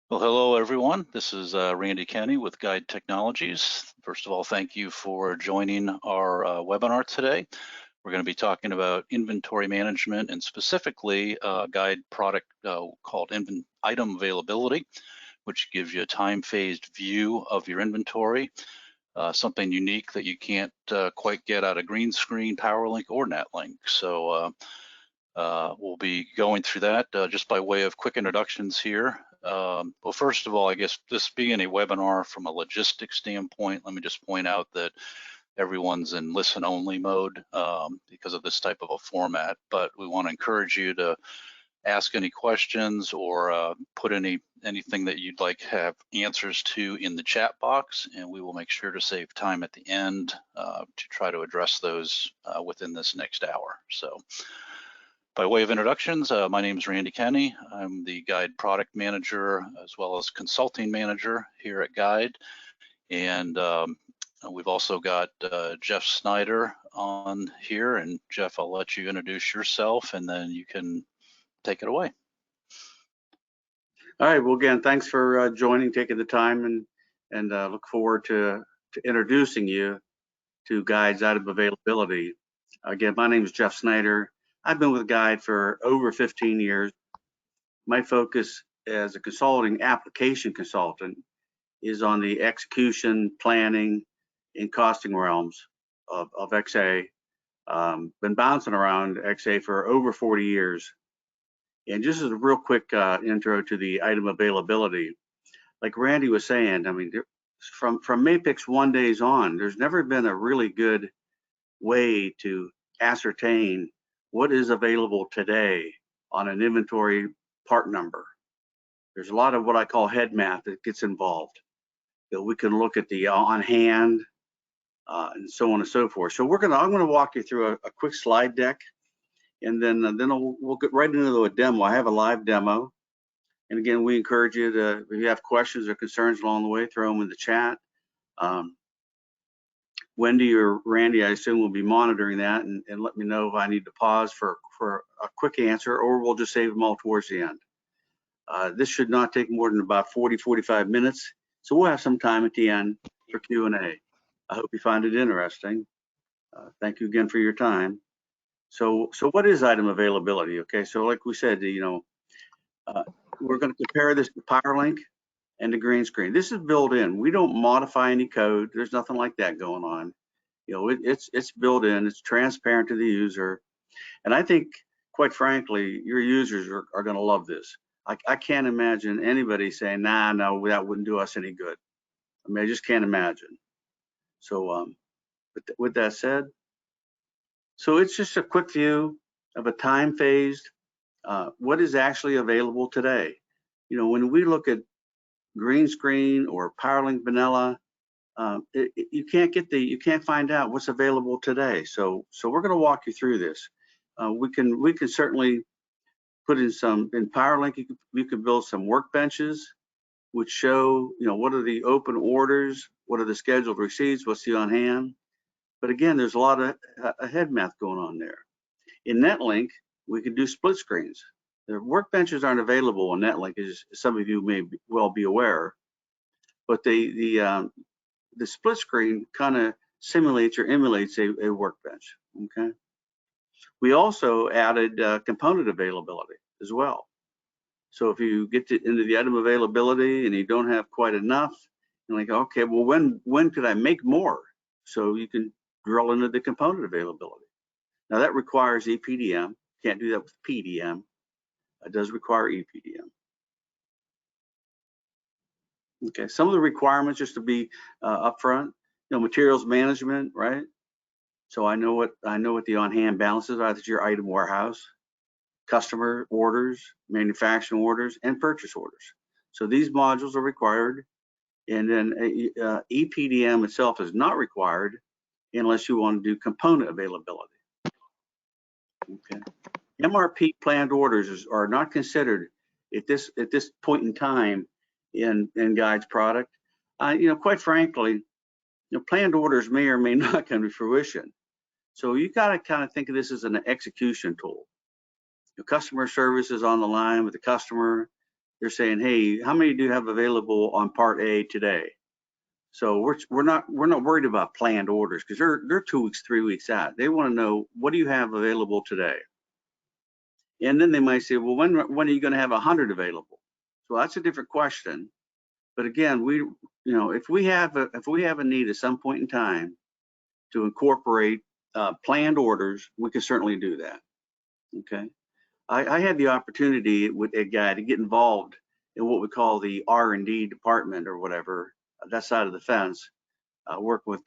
Well, hello everyone. This is Randy Kenny with Guide Technologies. First of all, thank you for joining our webinar today. We're going to be talking about inventory management and specifically a guide product called item availability, which gives you a time-phased view of your inventory, something unique that you can't quite get out of green screen, PowerLink, or NetLink. So we'll be going through that just by way of quick introductions here. Well, first of all, I guess this being a webinar from a logistics standpoint, let me just point out that everyone's in listen only mode because of this type of a format, but we want to encourage you to ask any questions or put anything that you'd like to have answers to in the chat box, and we will make sure to save time at the end to try to address those within this next hour. So by way of introductions, my name is Randy Kenny. I'm the Guide Product Manager as well as Consulting Manager here at Guide. And we've also got Jeff Snyder on here. And Jeff, I'll let you introduce yourself and then you can take it away. All right, well, again, thanks for joining, taking the time, and look forward to introducing you to Guide's item availability. Again, my name is Jeff Snyder. I've been with Guide for over 15 years. My focus as a consulting application consultant is on the execution, planning, and costing realms of XA. Been bouncing around XA for over 40 years. And just as a real quick intro to the item availability, like Randy was saying, I mean, from Mapix 1 days on, there's never been a really good way to ascertain what is available today on an inventory part number. There's a lot of what I call head math that gets involved. You know, we can look at the on hand and so on and so forth. So I'm gonna walk you through a quick slide deck, and then we'll get right into a demo. I have a live demo, and again, we encourage you to, if you have questions or concerns along the way, throw them in the chat. Wendy or Randy, I assume, will be monitoring that and let me know if I need to pause for a quick answer, or we'll just save them all towards the end. This should not take more than about 45 minutes, so we'll have some time at the end for Q&A. I hope you find it interesting. Thank you again for your time. So what is item availability? Okay, so like we said, you know, we're going to compare this to PowerLink and the green screen. This is built in. We don't modify any code. There's nothing like that going on. You know, it's built in. It's transparent to the user, and I think, quite frankly, your users are going to love this. I can't imagine anybody saying, "Nah, no, that wouldn't do us any good." I mean, I just can't imagine. So, with that said, so it's just a quick view of a time-phased what is actually available today. You know, when we look at green screen or PowerLink vanilla, you can't find out what's available today. So we're going to walk you through this. We can certainly put in PowerLink. You can build some workbenches which show, you know, what are the open orders, what are the scheduled receipts, what's the on hand. But again, there's a lot of head math going on there. In NetLink, we can do split screens. The workbenches aren't available on NetLink, as some of you may well be aware, but the split screen kind of simulates or emulates a workbench. Okay. We also added component availability as well. So if you get into the item availability and you don't have quite enough, you're like, okay, well, when could I make more? So you can drill into the component availability. Now that requires EPDM. Can't do that with PDM. It does require EPDM. Okay, some of the requirements, just to be upfront, you know, materials management, right? So I know what the on-hand balances are. That's your item warehouse, customer orders, manufacturing orders, and purchase orders. So these modules are required, and then EPDM itself is not required unless you want to do component availability. Okay. MRP planned orders are not considered at this point in time in Guide's product. You know, quite frankly, you know, planned orders may or may not come to fruition. So you got to kind of think of this as an execution tool. Your customer service is on the line with the customer. they're saying, hey, how many do you have available on part A today? So we're not worried about planned orders because they're 2 weeks, 3 weeks out. They want to know, what do you have available today? And then they might say, well, when are you going to have 100 available? So that's a different question. But again, if we have a need at some point in time to incorporate planned orders, we can certainly do that. Okay. I had the opportunity with a guy to get involved in what we call the R&D department or whatever, that side of the fence. I work with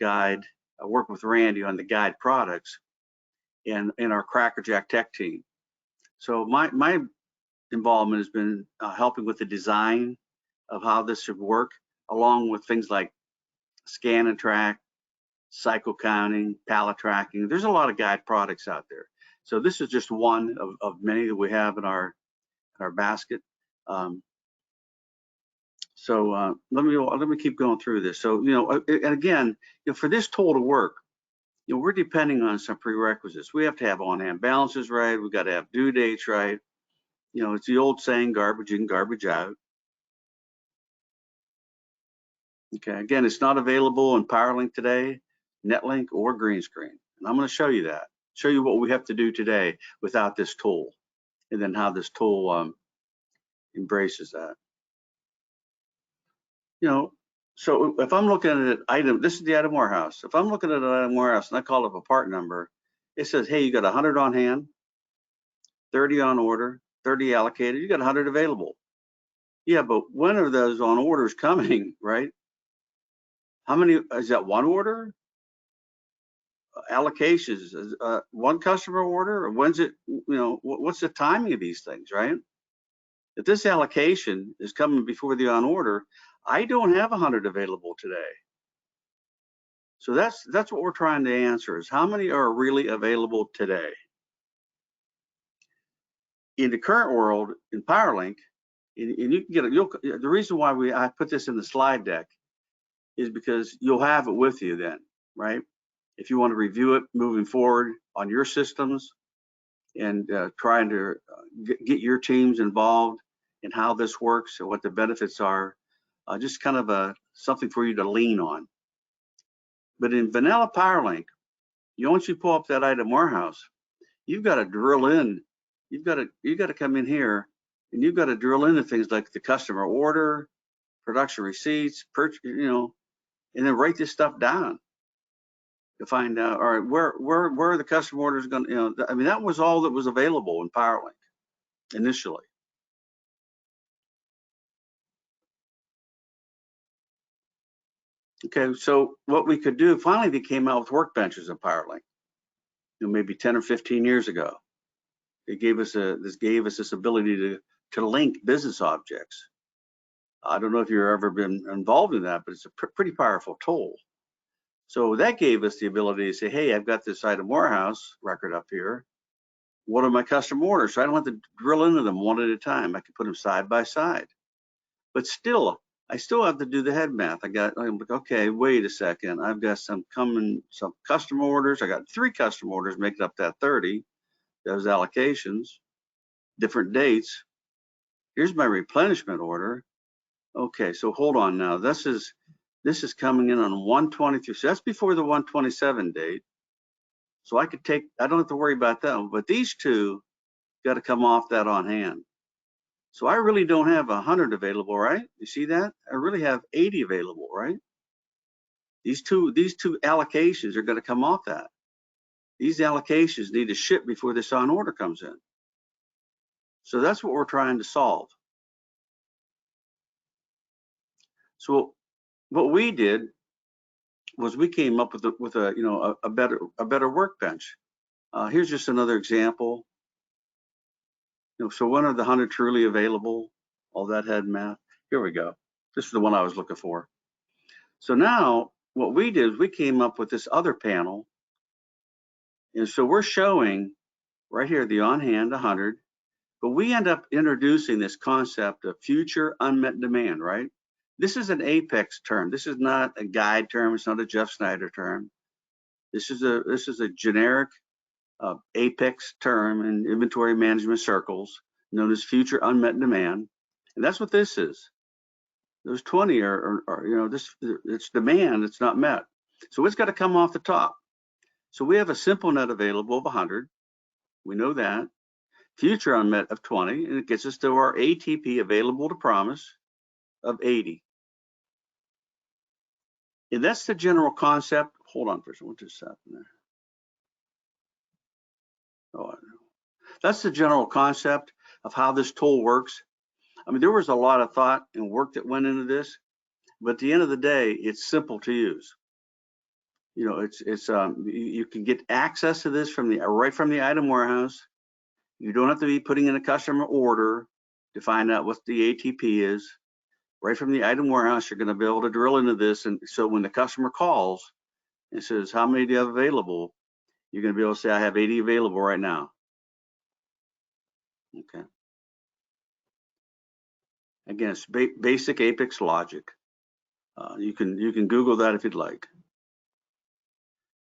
Randy on the Guide products and in our Crackerjack tech team. So my involvement has been helping with the design of how this should work, along with things like scan and track, cycle counting, pallet tracking. There's a lot of Guide products out there. So this is just one of many that we have in our basket. So let me keep going through this. So and again, for this tool to work, we're depending on some prerequisites. We have to have on-hand balances right. We've got to have due dates right. It's the old saying, garbage in, garbage out. Okay, again, it's not available in PowerLink today, NetLink, or green screen. And I'm going to show you that, show you what we have to do today without this tool, and then how this tool embraces that. So if I'm looking at an item, this is the item warehouse. If I'm looking at an item warehouse and I call up a part number, it says, hey, you got 100 on hand, 30 on order, 30 allocated, you got 100 available. Yeah, but when are those on orders coming, right? How many, is that one order? Allocations, one customer order, or when's it, what's the timing of these things, right? If this allocation is coming before the on order, I don't have 100 available today. So that's what we're trying to answer, is how many are really available today? In the current world, in PowerLink, and you can get it, the reason why I put this in the slide deck is because you'll have it with you then, right? If you want to review it moving forward on your systems and trying to get your teams involved in how this works and what the benefits are, just kind of something for you to lean on. But in vanilla PowerLink, once you pull up that item warehouse, you've got to drill in. You've got to come in here and you've got to drill into things like the customer order, production receipts, purchase, and then write this stuff down to find out, all right, where are the customer orders going to, I mean, that was all that was available in PowerLink initially. Okay, so what we could do, finally they came out with workbenches in PowerLink, maybe 10 or 15 years ago. It gave us this ability to link business objects. I don't know if you've ever been involved in that, but it's a pretty powerful tool. So that gave us the ability to say, hey, I've got this item warehouse record up here. What are my custom orders? So I don't have to drill into them one at a time. I can put them side by side. But still, I still have to do the head math. I'm like, okay, wait a second. I've got some custom orders. I got 3 custom orders making up that 30. Those allocations, different dates. Here's my replenishment order. Okay, so hold on now. This is coming in on 123. So that's before the 127 date. So I don't have to worry about them. But these 2 got to come off that on hand. So I really don't have 100 available, right? You see that? I really have 80 available, right? These two allocations are going to come off that. These allocations need to ship before this on order comes in. So that's what we're trying to solve. So what we did was we came up with a better workbench. Here's just another example. So when are the 100 truly available? All that head math. Here we go. This is the one I was looking for. So now what we did is we came up with this other panel. And so we're showing right here the on hand 100, but we end up introducing this concept of future unmet demand, right? This is an Apex term. This is not a Guide term. It's not a Jeff Snyder term. This is a generic Apex term in inventory management circles known as future unmet demand. And that's what this is. Those 20 are you know, it's demand, it's not met. So it's got to come off the top. So we have a simple net available of 100. We know that. Future unmet of 20, and it gets us to our ATP available to promise of 80. And that's the general concept. Hold on for a second. What just happened there? Oh, that's the general concept of how this tool works. I mean, there was a lot of thought and work that went into this, but at the end of the day, it's simple to use. You know, you can get access to this right from the item warehouse. You don't have to be putting in a customer order to find out what the ATP is. Right from the item warehouse, you're going to be able to drill into this, and so when the customer calls and says, "How many do you have available?" You're going to be able to say, "I have 80 available right now." Okay. Again, it's basic Apex logic. You can Google that if you'd like.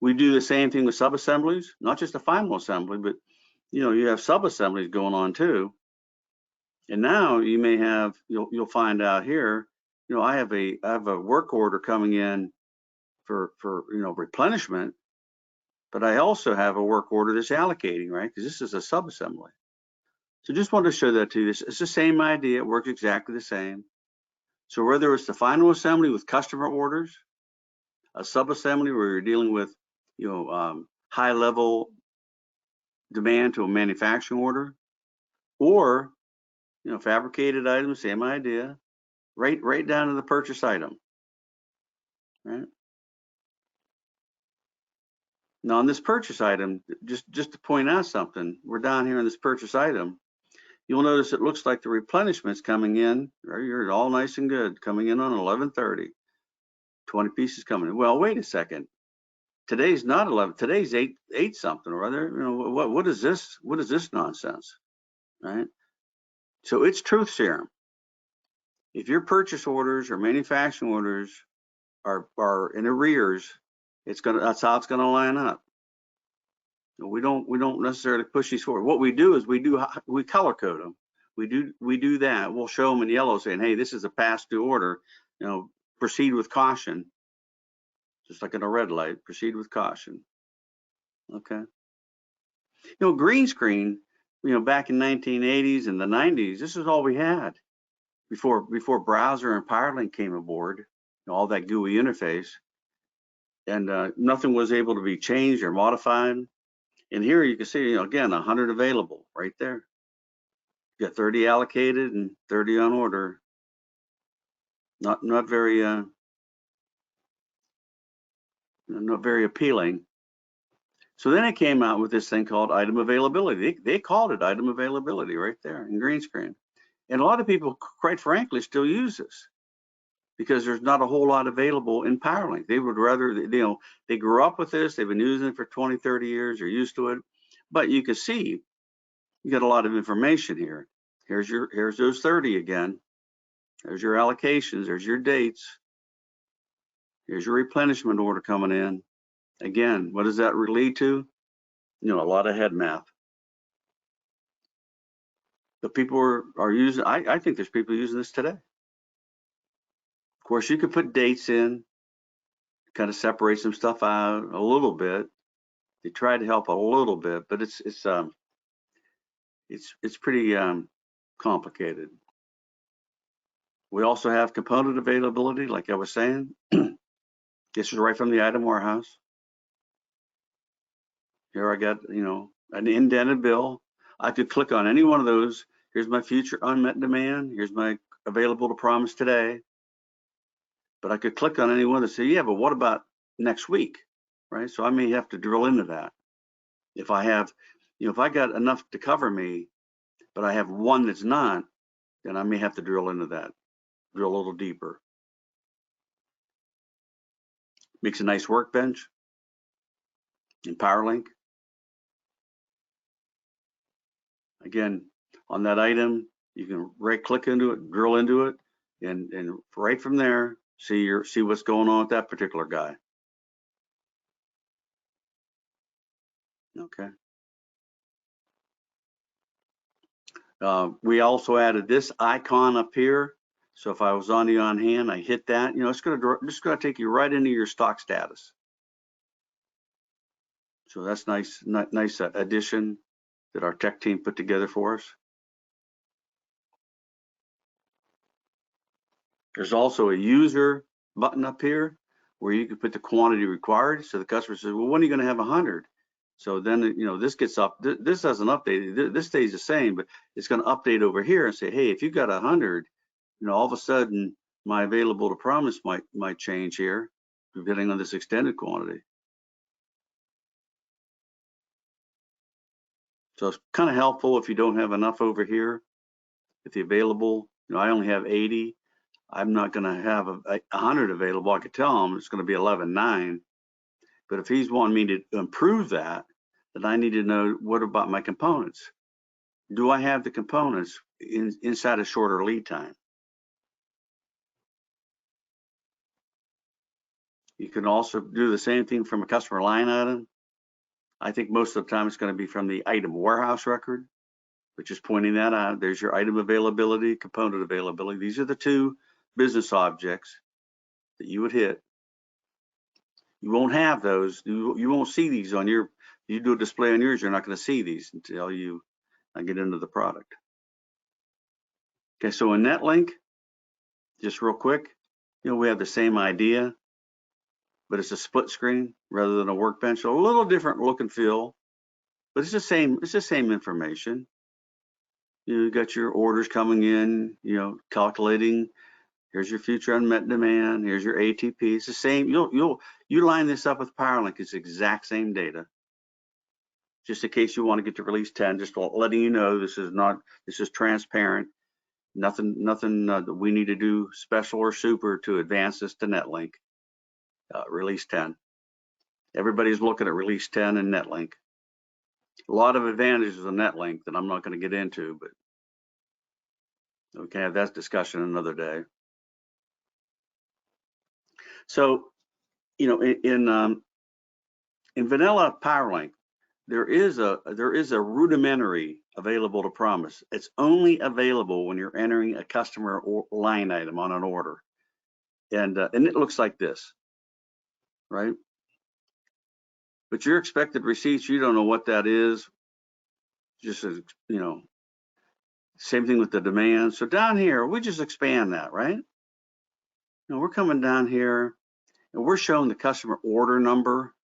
We do the same thing with subassemblies, not just a final assembly, but you know, you have subassemblies going on too. And now you may have, you'll find out here, you know, I have a work order coming in for you know, replenishment, but I also have a work order that's allocating, right? Because this is a subassembly. So just wanted to show that to you. It's the same idea. It works exactly the same. So whether it's the final assembly with customer orders, a subassembly where you're dealing with, you know, high level demand to a manufacturing order, or, you know, fabricated items, same idea, right down to the purchase item, right? Now on this purchase item, just to point out something, we're down here in this purchase item. You'll notice it looks like the replenishment's coming in, right? You're all nice and good, coming in on 11:30, 20 pieces coming in. Well, wait a second. Today's not 11. Today's 8 something or other. You know, what is this? What is this nonsense, right? So it's truth serum. If your purchase orders or manufacturing orders are in arrears, that's how it's gonna line up. We don't necessarily push these forward. What we do is we color code them. We do that. We'll show them in yellow saying, hey, this is a past due order. You know, proceed with caution. Just like in a red light, proceed with caution. Okay. You know, green screen, you know, back in 1980s and the 90s, this is all we had before browser and PowerLink came aboard, you know, all that GUI interface, and nothing was able to be changed or modified. And here you can see, you know, again, 100 available right there. You got 30 allocated and 30 on order. Not very appealing. So then it came out with this thing called item availability. They called it item availability right there in green screen. And a lot of people, quite frankly, still use this because there's not a whole lot available in PowerLink. They would rather, you know, they grew up with this. They've been using it for 20, 30 years. They're used to it. But you can see, you got a lot of information here. Here's those 30 again. There's your allocations. There's your dates. Here's your replenishment order coming in. Again, what does that lead to? You know, a lot of head math. But people are using, I think there's people using this today. Of course, you could put dates in, kind of separate some stuff out a little bit. They try to help a little bit, but it's pretty complicated. We also have component availability, like I was saying. This is right from the item warehouse. Here I got, you know, an indented bill. I could click on any one of those. Here's my future unmet demand. Here's my available to promise today. But I could click on any one and say, yeah, but what about next week, right? So I may have to drill into that. If I have, you know, if I got enough to cover me, but I have one that's not, then I may have to drill into that, drill a little deeper. Makes a nice workbench in PowerLink. Again, on that item, you can right click into it, drill into it, and right from there, see what's going on with that particular guy. Okay. We also added this icon up here. So if I was on the on hand, I hit that, it's just gonna take you right into your stock status. So that's nice addition that our tech team put together for us. There's also a user button up here where you can put the quantity required. So the customer says, well, when are you going to have 100? So then, this gets up. This doesn't update. This stays the same, but it's going to update over here and say, hey, if you've got 100, all of a sudden my available to promise might change here, depending on this extended quantity. So it's kind of helpful if you don't have enough over here. If the available, I only have 80. I'm not going to have 100 available. I could tell him it's going to be 11.9. But if he's wanting me to improve that, then I need to know, what about my components? Do I have the components inside a shorter lead time? You can also do the same thing from a customer line item. I think most of the time it's going to be from the item warehouse record, which is pointing that out. There's your item availability, component availability. These are the two business objects that you would hit. You won't have those. You won't see these on your, you do a display on yours, you're not going to see these until you get into the product. Okay, so in NetLink, just real quick, we have the same idea, but it's a split screen rather than a workbench. So a little different look and feel, but it's the same information. You got your orders coming in, calculating. Here's your future unmet demand. Here's your ATP. It's the same. You line this up with PowerLink. It's the exact same data. Just in case you want to get to release 10, just letting you know this is transparent. Nothing that we need to do special or super to advance this to NetLink. Release 10. Everybody's looking at release 10 and NetLink. A lot of advantages of NetLink that I'm not going to get into, but we can have that discussion another day. So, in vanilla PowerLink, there is a rudimentary available to promise. It's only available when you're entering a customer or line item on an order, and it looks like this, right? But your expected receipts, you don't know what that is. Just as, same thing with the demand. So down here, we just expand that, right? We're coming down here and we're showing the customer order number.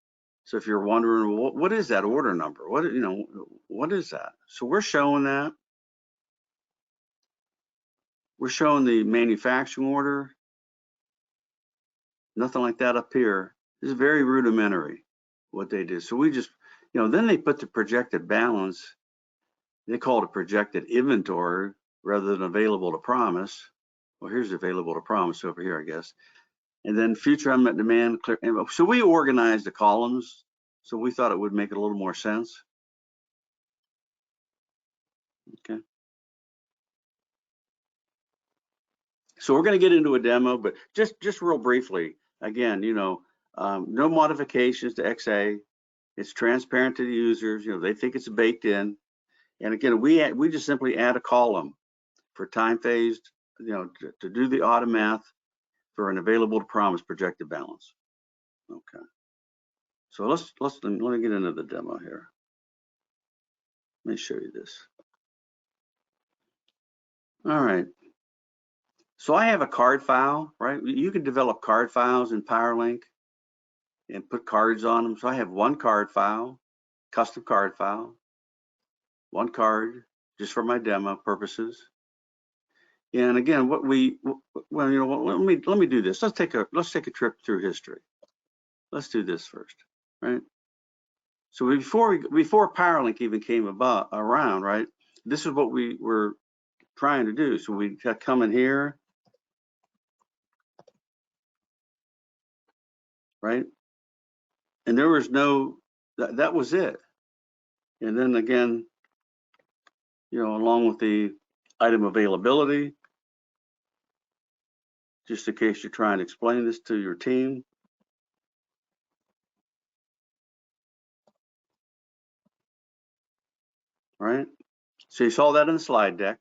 So if you're wondering, what is that order number? What is that? So we're showing that. We're showing the manufacturing order. Nothing like that up here. This is very rudimentary what they did. So we just, then they put the projected balance. They call it a projected inventory rather than available to promise. Well, here's available to promise over here, I guess. And then future unmet demand. So we organized the columns. So we thought it would make it a little more sense. Okay. So we're going to get into a demo, but just real briefly, again, no modifications to XA. It's transparent to the users. They think it's baked in. And again, we just simply add a column for time phased, to do the auto math for an available to promise projected balance. Okay. So let me get into the demo here. Let me show you this. All right. So I have a card file, right? You can develop card files in PowerLink and put cards on them. So I have one card file, custom card file, one card just for my demo purposes. And again, let me do this. Let's take a trip through history. Let's do this first, right? So before PowerLink even came around, right? This is what we were trying to do. So we come in here, right? And there was that was it. And then again, along with the item availability, just in case you're trying to explain this to your team. Right? So you saw that in the slide deck.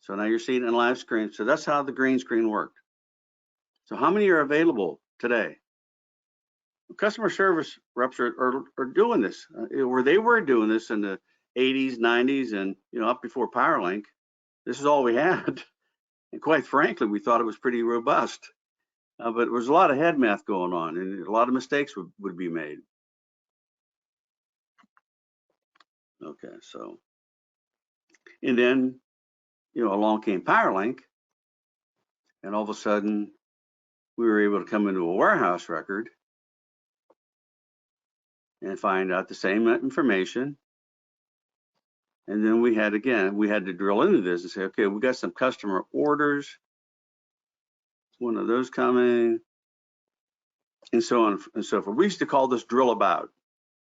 So now you're seeing it in live screen. So that's how the green screen worked. So how many are available today? Customer service reps are doing this, where they were doing this in the 80s, 90s, and up before PowerLink. This is all we had, and quite frankly, we thought it was pretty robust. But there was a lot of head math going on, and a lot of mistakes would be made. Okay, so, and then along came PowerLink, and all of a sudden we were able to come into a warehouse record and find out the same information. And then we had to drill into this and say, okay, we got some customer orders, one of those coming, and so on and so forth. We used to call this drill about,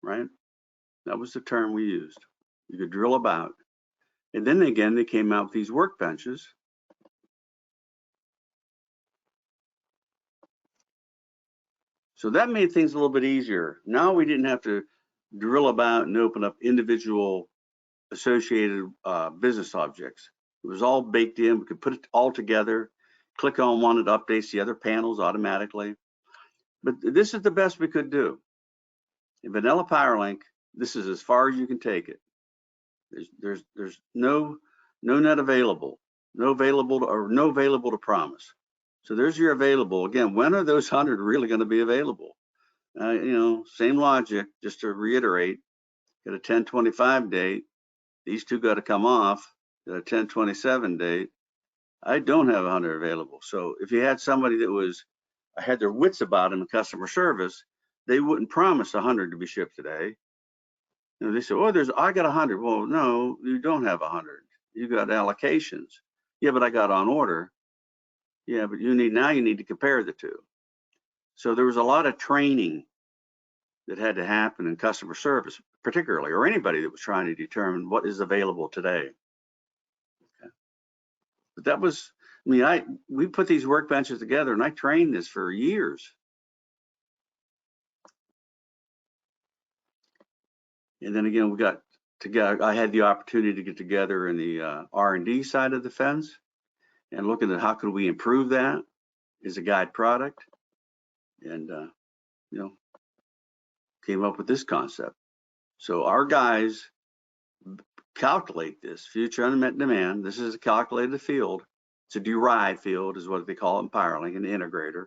right? That was the term we used. You could drill about. And then again, they came out with these workbenches. So that made things a little bit easier. Now we didn't have to drill about and open up individual associated business objects. It was all baked in. We could put it all together, click on one, it updates the other panels automatically. But this is the best we could do. In vanilla PowerLink, this is as far as you can take it. There's no net available, no available to promise. So there's your available. Again, when are those 100 really going to be available? Same logic, just to reiterate, got a 1025 date. These two got to come off at a 1027 date. I don't have 100 available. So if you had somebody that had their wits about them in customer service, they wouldn't promise 100 to be shipped today. They say, oh, I got 100. Well, no, you don't have 100. You got allocations. Yeah, but I got on order. Yeah, but you need to compare the two. So there was a lot of training that had to happen in customer service, particularly, or anybody that was trying to determine what is available today. Okay. But that was, we put these workbenches together, and I trained this for years. And then again, we got together. I had the opportunity to get together in the R&D side of the fence and looking at how could we improve that as a guide product, and came up with this concept. So our guys calculate this future unmet demand. This is a calculated field. It's a derived field, is what they call it in PowerLink, an integrator.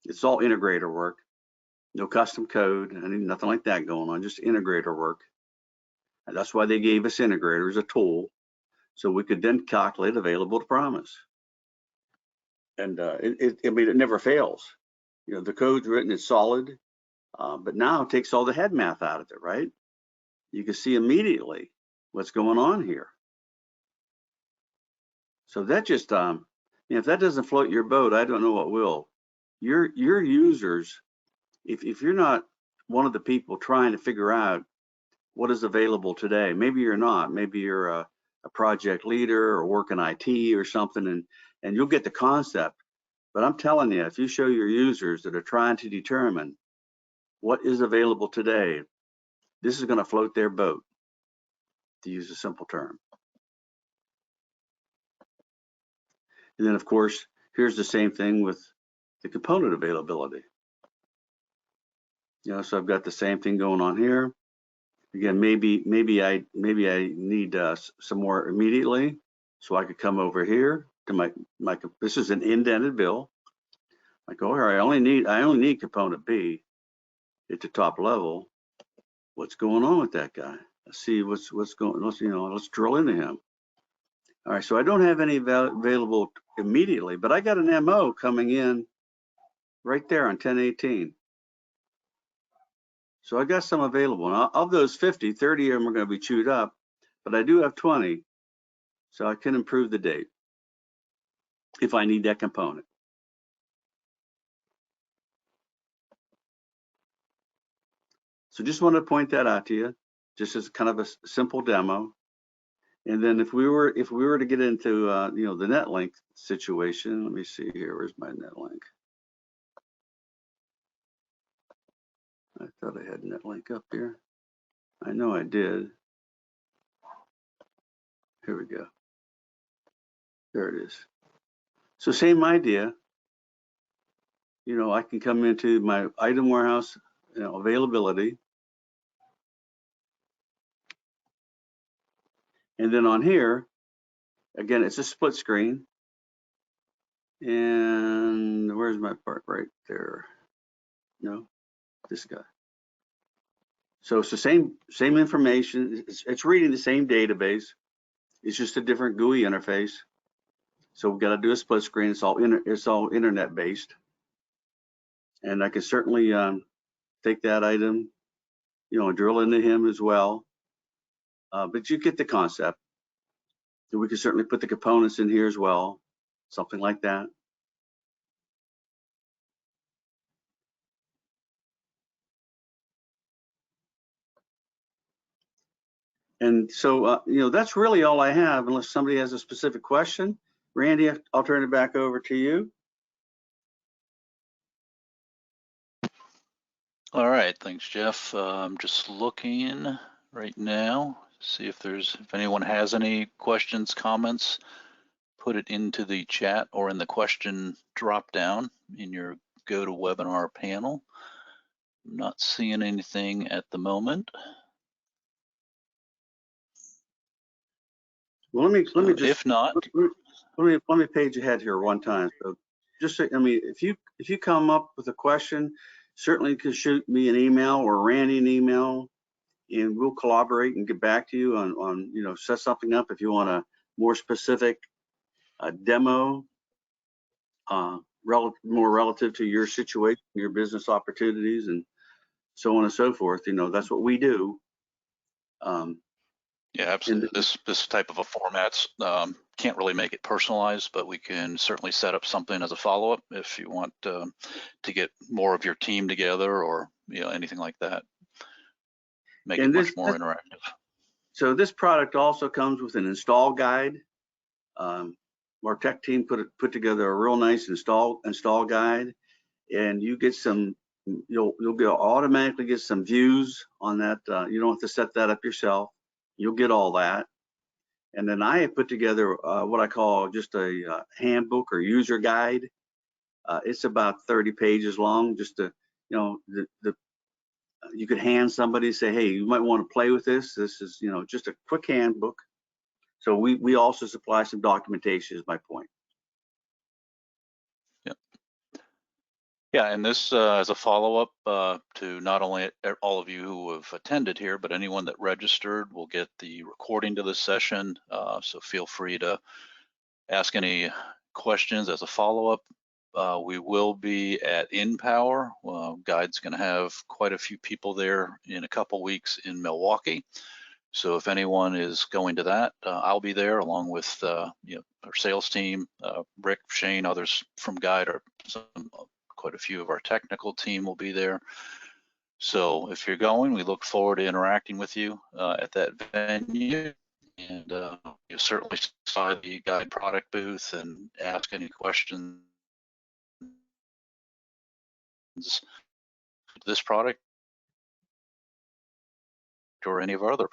It's all integrator work. No custom code, nothing like that going on, just integrator work. And that's why they gave us integrators, a tool, so we could then calculate available to promise. And it never fails. The code's written, it's solid, but now it takes all the head math out of it, right? You can see immediately what's going on here. So that just, if that doesn't float your boat, I don't know what will. Your users, if you're not one of the people trying to figure out what is available today, maybe you're not, maybe you're a project leader or work in IT or something, and you'll get the concept. But I'm telling you, if you show your users that are trying to determine what is available today, this is going to float their boat, to use a simple term. And then, of course, here's the same thing with the component availability. So I've got the same thing going on here. Again, maybe I need some more immediately, so I could come over here to my this is an indented bill. I go, all right, I only need component B at the top level. What's going on with that guy? Let's see what's going. Let's drill into him. All right, so I don't have any available immediately, but I got an MO coming in right there on 1018. So I got some available. Now, of those 50, 30 of them are going to be chewed up, but I do have 20, so I can improve the date if I need that component. So just wanted to point that out to you, just as kind of a simple demo. And then if we were to get into the netlink situation, let me see here. Where's my netlink? I thought I had netlink up here. I know I did. Here we go. There it is. So same idea. You know, I can come into my item warehouse, you know, availability. And then on here, again, it's a split screen. And where's my part? Right there. No, this guy. So it's the same information. It's reading the same database. It's just a different GUI interface. So we've got to do a split screen. It's all internet based. And I can certainly take that item, you know, drill into him as well. But you get the concept. We can certainly put the components in here as well, something like that. And so, you know, that's really all I have, unless somebody has a specific question. Randy, I'll turn it back over to you. All right, thanks, Jeff. I'm just looking right now, see if anyone has any questions, comments, put it into the chat or in the question drop down in your GoToWebinar panel. I'm not seeing anything at the moment. Well, let me just, if not, let me page ahead here one time. So just say, I mean, if you come up with a question, certainly you can shoot me an email or Randy an email, and we'll collaborate and get back to you on you know, set something up if you want a more specific demo, more relative to your situation, your business opportunities, and so on and so forth. You know, that's what we do. Yeah, absolutely. This type of a format can't really make it personalized, but we can certainly set up something as a follow-up if you want to get more of your team together, or you know, anything like that. Make it much more interactive. So this product also comes with an install guide. Our tech team put together a real nice install guide, and you get some. You'll automatically get some views on that. You don't have to set that up yourself. You'll get all that. And then I have put together what I call just a handbook or user guide. It's about 30 pages long, just to, you know, you could hand somebody, say, hey, you might want to play with this. This is, you know, just a quick handbook. So we also supply some documentation, is my point. Yeah, and this as a follow-up to not only all of you who have attended here, but anyone that registered will get the recording to this session. So feel free to ask any questions as a follow-up. We will be at InPower. Guide's going to have quite a few people there in a couple weeks in Milwaukee. So if anyone is going to that, I'll be there along with you know, our sales team, Rick, Shane, others from Guide, or quite a few of our technical team will be there. So if you're going, we look forward to interacting with you at that venue. And you certainly stop the Guide product booth and ask any questions this product or any of our other